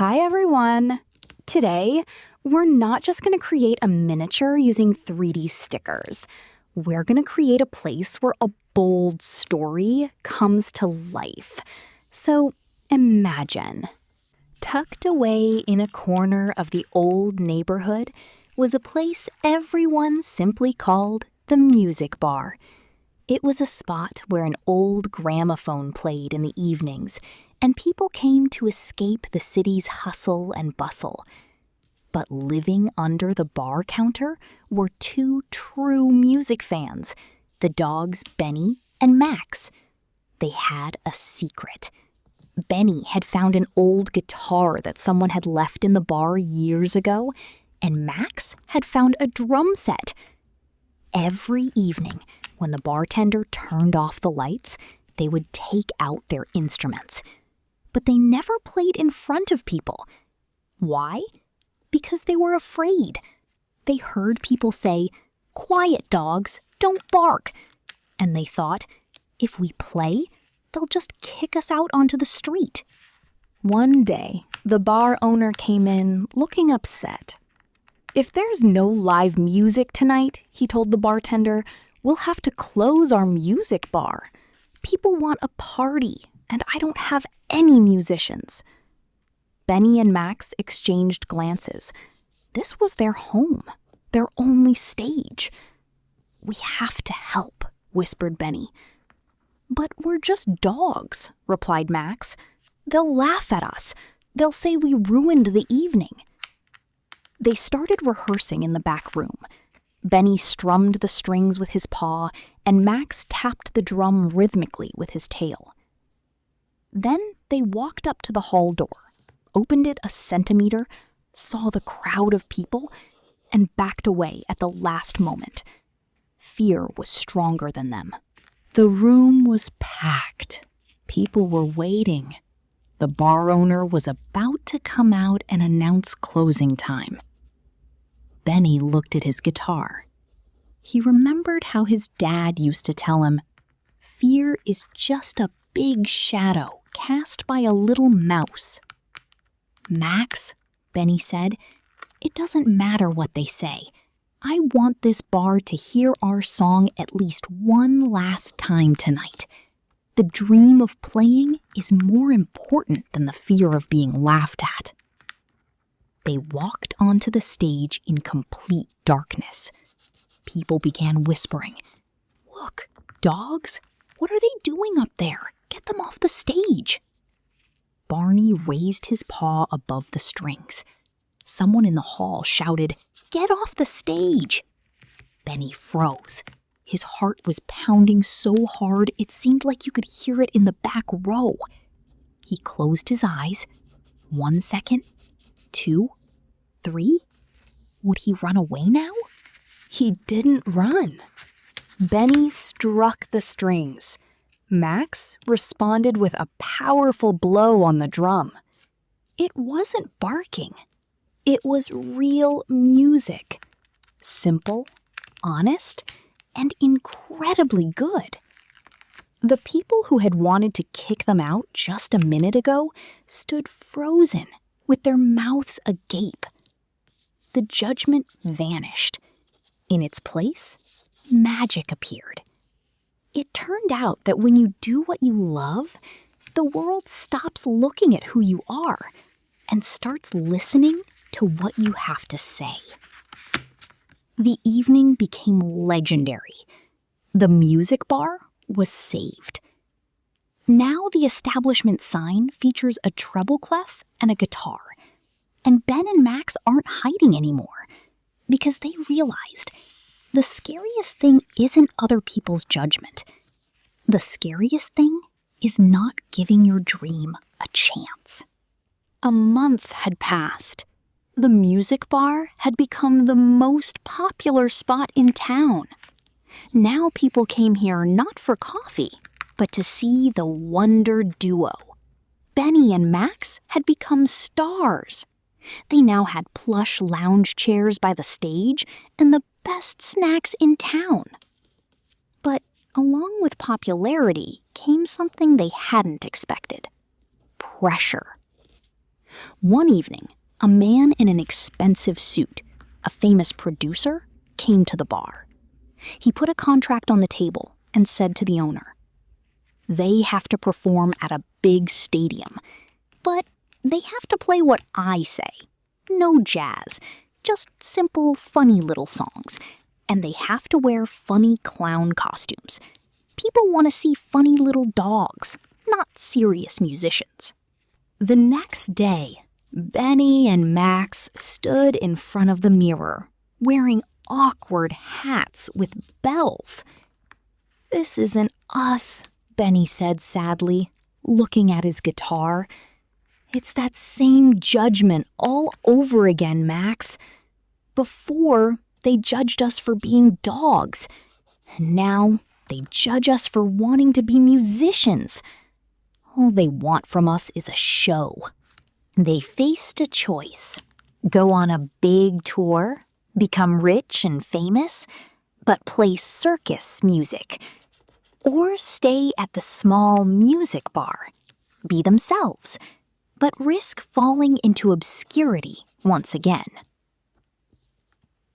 Hi everyone! Today, we're not just going to create a miniature using 3D stickers. We're going to create a place where a bold story comes to life. So imagine. Tucked away in a corner of the old neighborhood was a place everyone simply called the music bar. It was a spot where an old gramophone played in the evenings, and people came to escape the city's hustle and bustle. But living under the bar counter were two true music fans, the dogs Benny and Max. They had a secret. Benny had found an old guitar that someone had left in the bar years ago, and Max had found a drum set. Every evening, when the bartender turned off the lights, they would take out their instruments. But they never played in front of people. Why? Because they were afraid. They heard people say, "Quiet, dogs, don't bark." And they thought, if we play, they'll just kick us out onto the street. One day, the bar owner came in looking upset. "If there's no live music tonight," he told the bartender, "we'll have to close our music bar. People want a party, and I don't have any musicians." Benny and Max exchanged glances. This was their home, their only stage. "We have to help," whispered Benny. "But we're just dogs," replied Max. "They'll laugh at us. They'll say we ruined the evening." They started rehearsing in the back room. Benny strummed the strings with his paw, and Max tapped the drum rhythmically with his tail. Then they walked up to the hall door, opened it a centimeter, saw the crowd of people, and backed away at the last moment. Fear was stronger than them. The room was packed. People were waiting. The bar owner was about to come out and announce closing time. Benny looked at his guitar. He remembered how his dad used to tell him, "Fear is just a big shadow cast by a little mouse." "Max," Benny said, "it doesn't matter what they say. I want this bar to hear our song at least one last time tonight. The dream of playing is more important than the fear of being laughed at." They walked onto the stage in complete darkness. People began whispering, "Look, dogs, what are they doing up there? Get them off the stage." Barney raised his paw above the strings. Someone in the hall shouted, "Get off the stage!" Benny froze. His heart was pounding so hard it seemed like you could hear it in the back row. He closed his eyes. 1 second, 2, 3. Would he run away now? He didn't run. Benny struck the strings. Max responded with a powerful blow on the drum. It wasn't barking. It was real music. Simple, honest, and incredibly good. The people who had wanted to kick them out just a minute ago stood frozen, with their mouths agape. The judgment vanished. In its place, magic appeared. It turned out that when you do what you love, the world stops looking at who you are and starts listening to what you have to say. The evening became legendary. The music bar was saved. Now the establishment sign features a treble clef and a guitar. And Ben and Max aren't hiding anymore because they realized the scariest thing isn't other people's judgment. The scariest thing is not giving your dream a chance. A month had passed. The music bar had become the most popular spot in town. Now people came here not for coffee, but to see the wonder duo. Benny and Max had become stars. They now had plush lounge chairs by the stage and the best snacks in town. But along with popularity came something they hadn't expected: pressure. One evening, a man in an expensive suit, a famous producer, came to the bar. He put a contract on the table and said to the owner, "They have to perform at a big stadium, but they have to play what I say. No jazz, just simple, funny little songs. And they have to wear funny clown costumes. People want to see funny little dogs, not serious musicians." The next day, Benny and Max stood in front of the mirror, wearing awkward hats with bells. "This isn't us," Benny said sadly, looking at his guitar. "It's that same judgment all over again, Max. Before, they judged us for being dogs, and now they judge us for wanting to be musicians. All they want from us is a show." They faced a choice: go on a big tour, become rich and famous, but play circus music, or stay at the small music bar, be themselves, but risk falling into obscurity once again.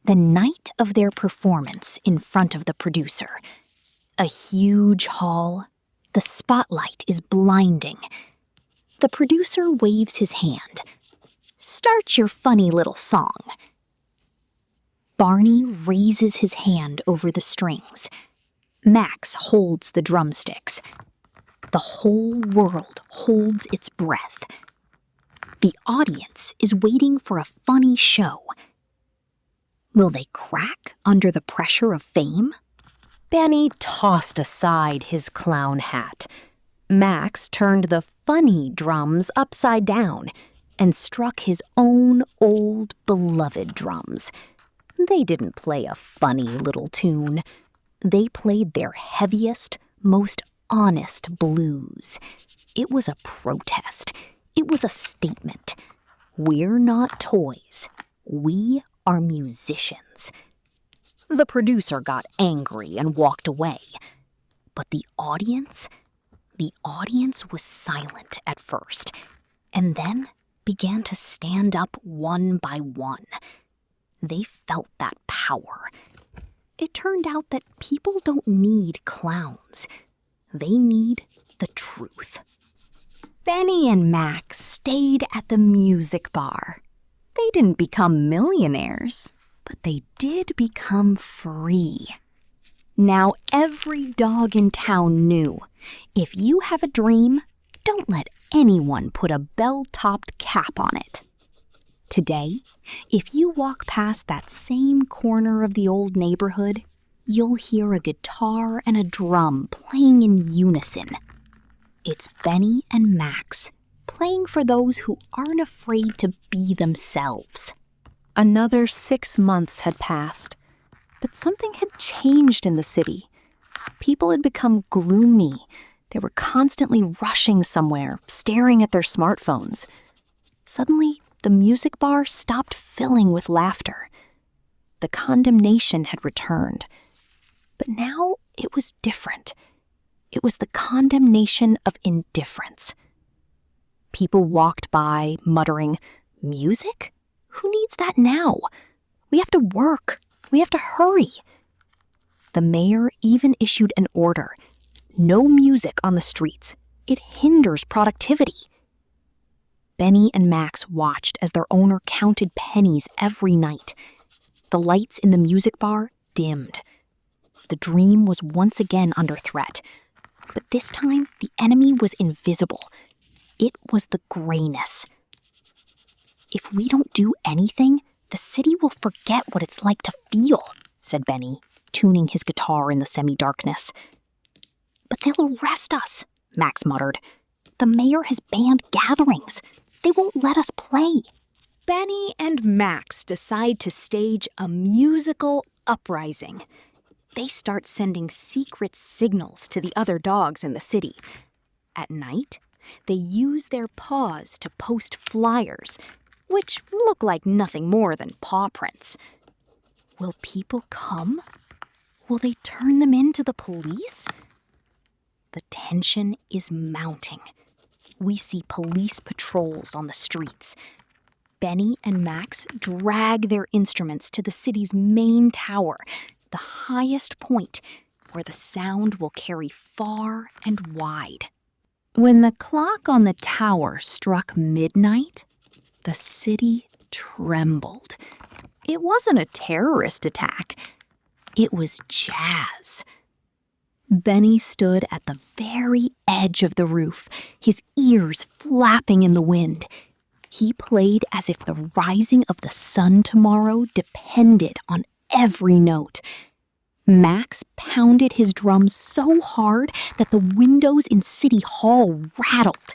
The night of their performance in front of the producer, a huge hall, the spotlight is blinding. The producer waves his hand. "Start your funny little song." Barney raises his hand over the strings. Max holds the drumsticks. The whole world holds its breath. The audience is waiting for a funny show. Will they crack under the pressure of fame? Benny tossed aside his clown hat. Max turned the funny drums upside down and struck his own old beloved drums. They didn't play a funny little tune. They played their heaviest, most honest blues. It was a protest. It was a statement. We're not toys. We are musicians. The producer got angry and walked away. But the audience was silent at first, and then began to stand up one by one. They felt that power. It turned out that people don't need clowns. They need the truth. Benny and Max stayed at the music bar. They didn't become millionaires, but they did become free. Now every dog in town knew, if you have a dream, don't let anyone put a bell-topped cap on it. Today, if you walk past that same corner of the old neighborhood, you'll hear a guitar and a drum playing in unison. It's Benny and Max playing for those who aren't afraid to be themselves. Another 6 months had passed, but something had changed in the city. People had become gloomy. They were constantly rushing somewhere, staring at their smartphones. Suddenly, the music bar stopped filling with laughter. The condemnation had returned. But now it was different. It was the condemnation of indifference. People walked by, muttering, "Music? Who needs that now? We have to work. We have to hurry." The mayor even issued an order: no music on the streets. It hinders productivity. Benny and Max watched as their owner counted pennies every night. The lights in the music bar dimmed. The dream was once again under threat. But this time, the enemy was invisible. It was the grayness. "If we don't do anything, the city will forget what it's like to feel," said Benny, tuning his guitar in the semi-darkness. "But they'll arrest us," Max muttered. "The mayor has banned gatherings. They won't let us play." Benny and Max decide to stage a musical uprising. They start sending secret signals to the other dogs in the city. At night, they use their paws to post flyers, which look like nothing more than paw prints. Will people come? Will they turn them in to the police? The tension is mounting. we see police patrols on the streets. Benny and Max drag their instruments to the city's main tower, the highest point where the sound will carry far and wide. When the clock on the tower struck midnight, the city trembled. It wasn't a terrorist attack. It was jazz. Benny stood at the very edge of the roof, his ears flapping in the wind. He played as if the rising of the sun tomorrow depended on every note. Max pounded his drums so hard that the windows in City Hall rattled.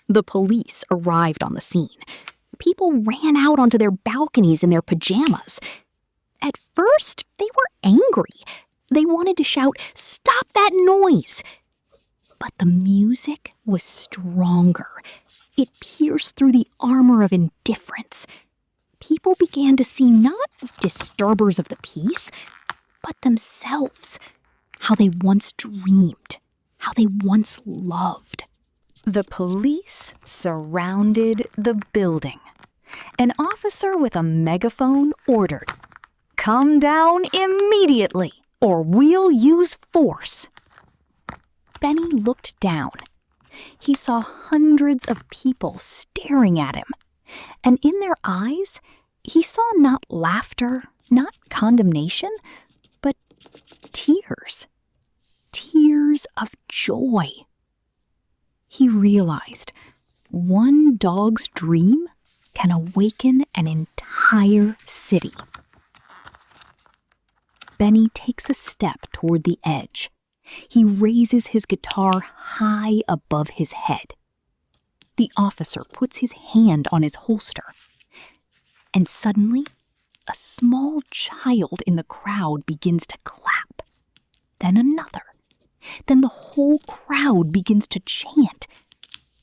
The police arrived on the scene. People ran out onto their balconies in their pajamas. At first, they were angry. They wanted to shout, "Stop that noise!" But the music was stronger. It pierced through the armor of indifference. People began to see not disturbers of the peace, but themselves, how they once dreamed, how they once loved. The police surrounded the building. An officer with a megaphone ordered, "Come down immediately, or we'll use force." Benny looked down. He saw hundreds of people staring at him, and in their eyes, he saw not laughter, not condemnation, but tears. Tears of joy. He realized one dog's dream can awaken an entire city. Benny takes a step toward the edge. He raises his guitar high above his head. The officer puts his hand on his holster. And suddenly, a small child in the crowd begins to clap. Then another. Then the whole crowd begins to chant,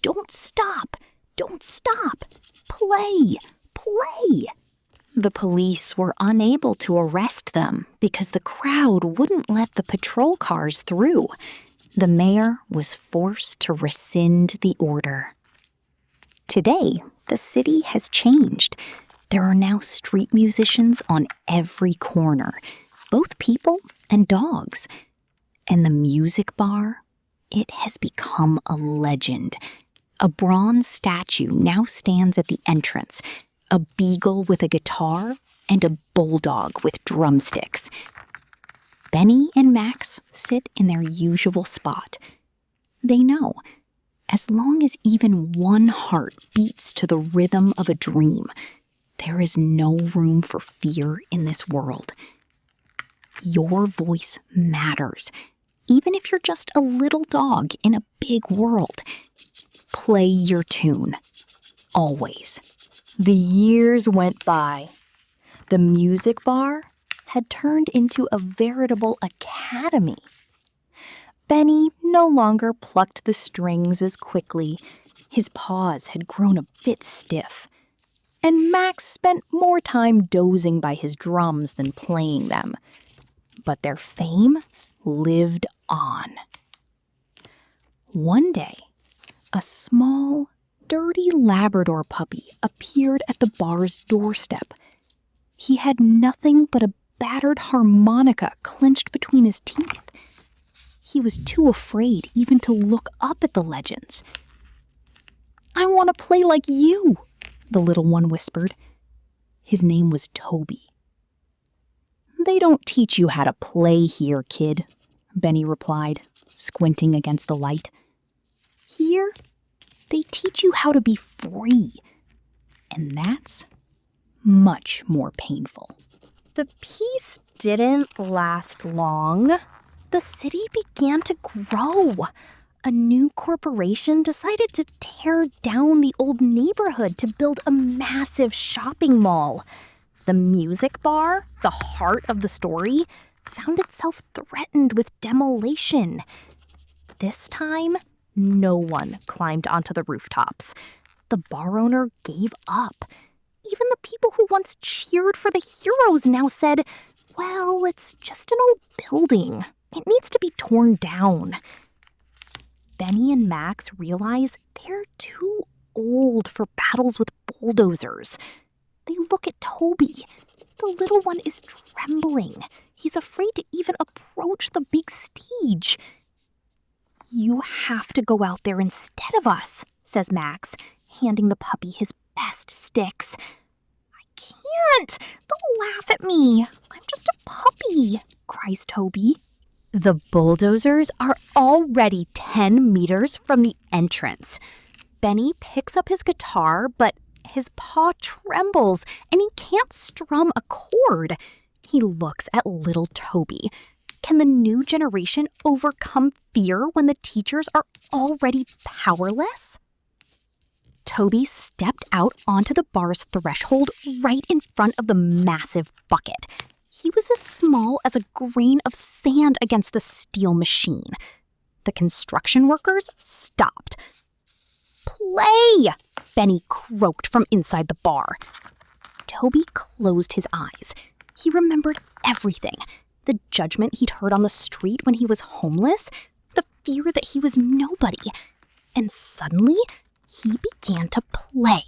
"Don't stop! Don't stop! Play! Play!" The police were unable to arrest them because the crowd wouldn't let the patrol cars through. The mayor was forced to rescind the order. Today, the city has changed. There are now street musicians on every corner, both people and dogs. And the music bar, it has become a legend. A bronze statue now stands at the entrance, a beagle with a guitar and a bulldog with drumsticks. Benny and Max sit in their usual spot. They know, as long as even one heart beats to the rhythm of a dream, there is no room for fear in this world. Your voice matters, even if you're just a little dog in a big world. Play your tune. Always. The years went by. The music bar had turned into a veritable academy. Benny no longer plucked the strings as quickly. His paws had grown a bit stiff. And Max spent more time dozing by his drums than playing them. But their fame lived on. One day, a small, dirty Labrador puppy appeared at the bar's doorstep. He had nothing but a battered harmonica clenched between his teeth. He was too afraid even to look up at the legends. "I want to play like you," the little one whispered. His name was Toby. "They don't teach you how to play here, kid," Benny replied, squinting against the light. "Here, they teach you how to be free. And that's much more painful." The peace didn't last long. The city began to grow. A new corporation decided to tear down the old neighborhood to build a massive shopping mall. The music bar, the heart of the story, found itself threatened with demolition. This time, no one climbed onto the rooftops. The bar owner gave up. Even the people who once cheered for the heroes now said, "Well, it's just an old building. It needs to be torn down." Benny and Max realize they're too old for battles with bulldozers. They look at Toby. The little one is trembling. He's afraid to even approach the big stage. "You have to go out there instead of us," says Max, handing the puppy his best sticks. "I can't. They'll laugh at me. I'm just a puppy," cries Toby. The bulldozers are already 10 meters from the entrance. Benny picks up his guitar, but his paw trembles and he can't strum a chord. He looks at little Toby. Can the new generation overcome fear when the teachers are already powerless? Toby stepped out onto the bar's threshold right in front of the massive bucket. He was as small as a grain of sand against the steel machine. The construction workers stopped. "Play!" Benny croaked from inside the bar. Toby closed his eyes. He remembered everything. The judgment he'd heard on the street when he was homeless, the fear that he was nobody. And suddenly, he began to play.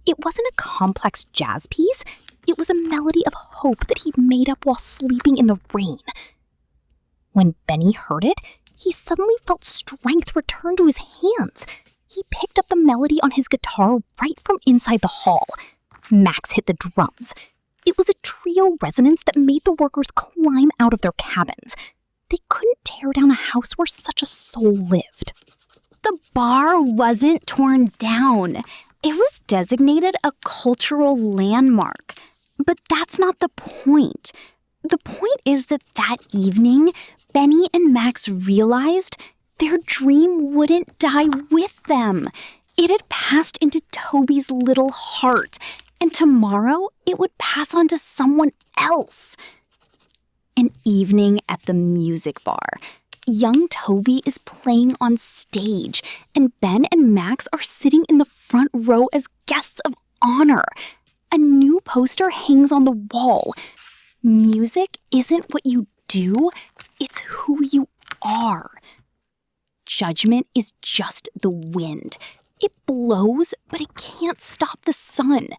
It wasn't a complex jazz piece. It was a melody of hope that he'd made up while sleeping in the rain. When Benny heard it, he suddenly felt strength return to his hands. He picked up the melody on his guitar right from inside the hall. Max hit the drums. It was a trio resonance that made the workers climb out of their cabins. They couldn't tear down a house where such a soul lived. The bar wasn't torn down. It was designated a cultural landmark. But that's not the point. The point is that evening, Benny and Max realized their dream wouldn't die with them. It had passed into Toby's little heart, and tomorrow it would pass on to someone else. An evening at the music bar. Young Toby is playing on stage, and Ben and Max are sitting in the front row as guests of honor. A new poster hangs on the wall. Music isn't what you do, it's who you are. Judgment is just the wind. It blows, but it can't stop the sun.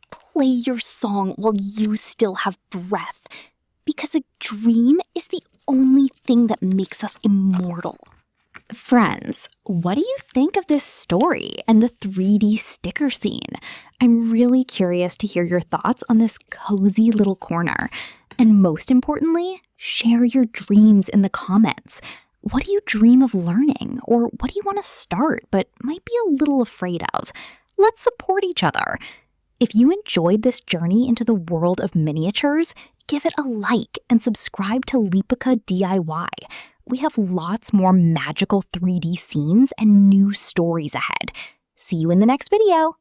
Play your song while you still have breath, because a dream is the only thing that makes us immortal. Friends, what do you think of this story and the 3D sticker scene? I'm really curious to hear your thoughts on this cozy little corner. And most importantly, share your dreams in the comments. What do you dream of learning? Or what do you want to start but might be a little afraid of? Let's support each other. If you enjoyed this journey into the world of miniatures, give it a like and subscribe to Lipaka DIY. We have lots more magical 3D scenes and new stories ahead. See you in the next video.